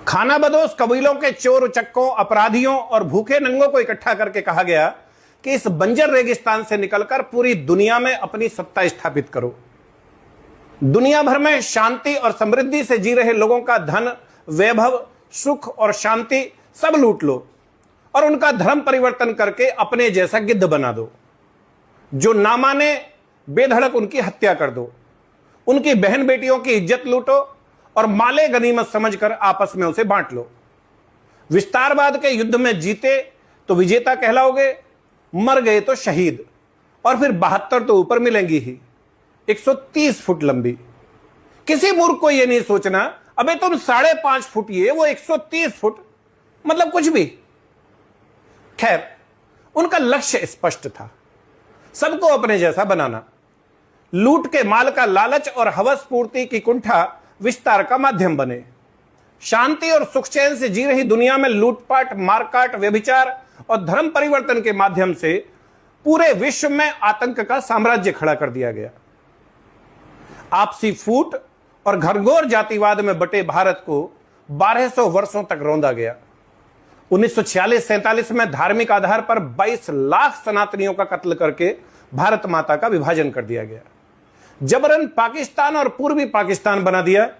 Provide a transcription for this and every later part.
खानाबदोश कबीलों के चोर उचक्कों, अपराधियों और भूखे नंगों को इकट्ठा करके कहा गया कि इस बंजर रेगिस्तान से निकलकर पूरी दुनिया में अपनी सत्ता स्थापित करो। दुनिया भर में शांति और समृद्धि से जी रहे लोगों का धन, वैभव, सुख और शांति सब लूट लो और उनका धर्म परिवर्तन करके अपने जैसा गिद्ध बना दो। जो ना माने बेधड़क उनकी हत्या कर दो, उनकी बहन बेटियों की इज्जत लूटो और माले गनीमत समझकर आपस में उसे बांट लो। विस्तारवाद के युद्ध में जीते तो विजेता कहलाओगे, मर गए तो शहीद, और फिर 72 तो ऊपर मिलेंगी ही, 130 फुट लंबी। किसी मूर्ख को यह नहीं सोचना अबे तुम 5.5 फुट ये, वो 130 फुट, मतलब कुछ भी। खैर, उनका लक्ष्य स्पष्ट था, सबको अपने जैसा बनाना। लूट के माल का लालच और हवस पूर्ति की कुंठा विस्तार का माध्यम बने। शांति और सुख चैन से जी रही दुनिया में लूटपाट, मारकाट, व्यभिचार और धर्म परिवर्तन के माध्यम से पूरे विश्व में आतंक का साम्राज्य खड़ा कर दिया गया। आपसी फूट और घरघोर जातिवाद में बटे भारत को 1200 वर्षों तक रौंदा गया। 1946-47 में धार्मिक आधार पर 22 लाख सनातनियों का कत्ल करके भारत माता का विभाजन कर दिया गया। जबरन पाकिस्तान और पूर्वी पाकिस्तान बना दिया।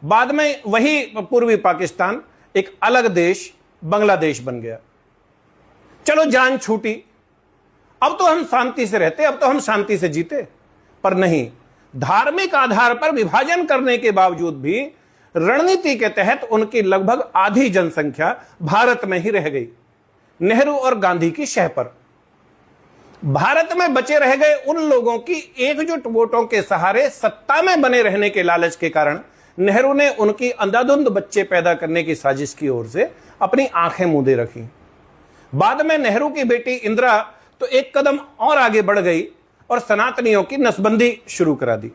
बाद में वही पूर्वी पाकिस्तान एक अलग देश बांग्लादेश बन गया। चलो जान छूटी, अब तो हम शांति से रहते, अब तो हम शांति से जीते। पर नहीं, धार्मिक आधार पर विभाजन करने के बावजूद भी रणनीति के तहत उनकी लगभग आधी जनसंख्या भारत में ही रह गई, नेहरू और गांधी की शह पर। भारत में बचे रह गए उन लोगों की एकजुट वोटों के सहारे सत्ता में बने रहने के लालच के कारण नेहरू ने उनकी अंधाधुंध बच्चे पैदा करने की साजिश की ओर से अपनी आंखें मूंदे रखी। बाद में नेहरू की बेटी इंदिरा तो एक कदम और आगे बढ़ गई और सनातनियों की नसबंदी शुरू करा दी।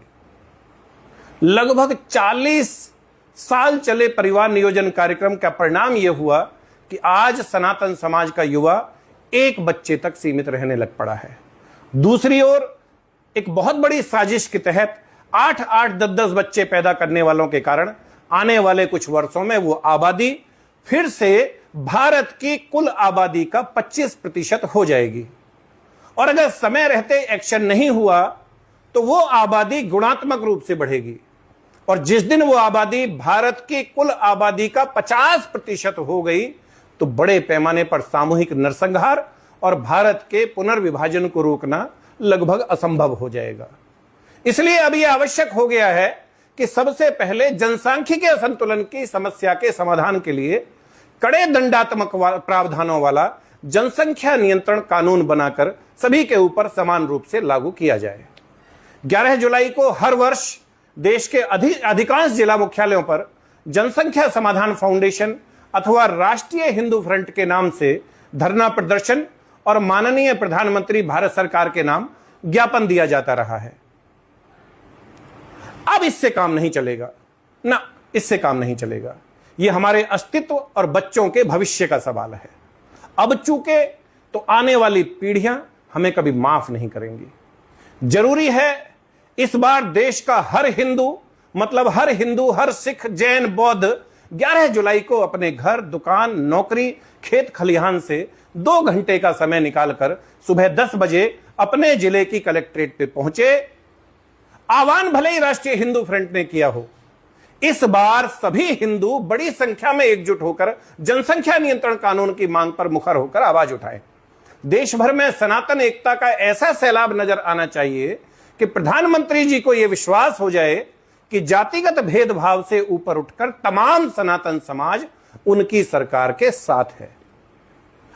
लगभग 40 साल चले परिवार नियोजन कार्यक्रम का परिणाम यह हुआ कि आज सनातन समाज का युवा एक बच्चे तक सीमित रहने लग पड़ा है। दूसरी ओर एक बहुत बड़ी साजिश के तहत 8-8, 10-10 बच्चे पैदा करने वालों के कारण आने वाले कुछ वर्षों में वो आबादी फिर से भारत की कुल आबादी का 25% हो जाएगी। और अगर समय रहते एक्शन नहीं हुआ तो वो आबादी गुणात्मक रूप से बढ़ेगी और जिस दिन वो आबादी भारत की कुल आबादी का 50% हो गई तो बड़े पैमाने पर सामूहिक नरसंहार और भारत के पुनर्विभाजन को रोकना लगभग असंभव हो जाएगा। इसलिए अब यह आवश्यक हो गया है कि सबसे पहले जनसांख्यिकीय असंतुलन की समस्या के समाधान के लिए कड़े दंडात्मक प्रावधानों वाला जनसंख्या नियंत्रण कानून बनाकर सभी के ऊपर समान रूप से लागू किया जाए। 11 जुलाई को हर वर्ष देश के अधिकांश जिला मुख्यालयों पर जनसंख्या समाधान फाउंडेशन अथवा राष्ट्रीय हिंदू फ्रंट के नाम से धरना प्रदर्शन और माननीय प्रधानमंत्री भारत सरकार के नाम ज्ञापन दिया जाता रहा है। अब इससे काम नहीं चलेगा ना, इससे काम नहीं चलेगा। यह हमारे अस्तित्व और बच्चों के भविष्य का सवाल है। अब चूके तो आने वाली पीढ़ियां हमें कभी माफ नहीं करेंगी। जरूरी है इस बार देश का हर हिंदू, मतलब हर हिंदू, हर सिख, जैन, बौद्ध 11 जुलाई को अपने घर, दुकान, नौकरी, खेत खलिहान से 2 घंटे का समय निकालकर सुबह 10 बजे अपने जिले की कलेक्ट्रेट पे पहुंचे। आह्वान भले ही राष्ट्रीय हिंदू फ्रंट ने किया हो, इस बार सभी हिंदू बड़ी संख्या में एकजुट होकर जनसंख्या नियंत्रण कानून की मांग पर मुखर होकर आवाज उठाएं। देश भर में सनातन एकता का ऐसा सैलाब नजर आना चाहिए कि प्रधानमंत्री जी को यह विश्वास हो जाए कि जातिगत भेदभाव से ऊपर उठकर तमाम सनातन समाज उनकी सरकार के साथ है।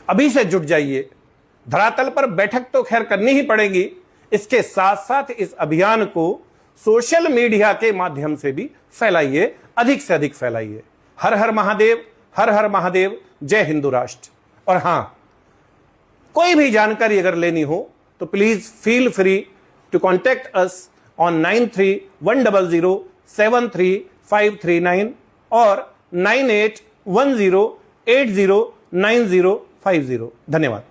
अभी से जुट जाइए। धरातल पर बैठक तो खैर करनी ही पड़ेगी, इसके साथ साथ इस अभियान को सोशल मीडिया के माध्यम से भी फैलाइए, अधिक से अधिक फैलाइए। हर हर महादेव, हर हर महादेव, जय हिंदू राष्ट्र। और हां, कोई भी जानकारी अगर लेनी हो तो please feel free to contact us on 93-100-73539 और 9810809050। धन्यवाद।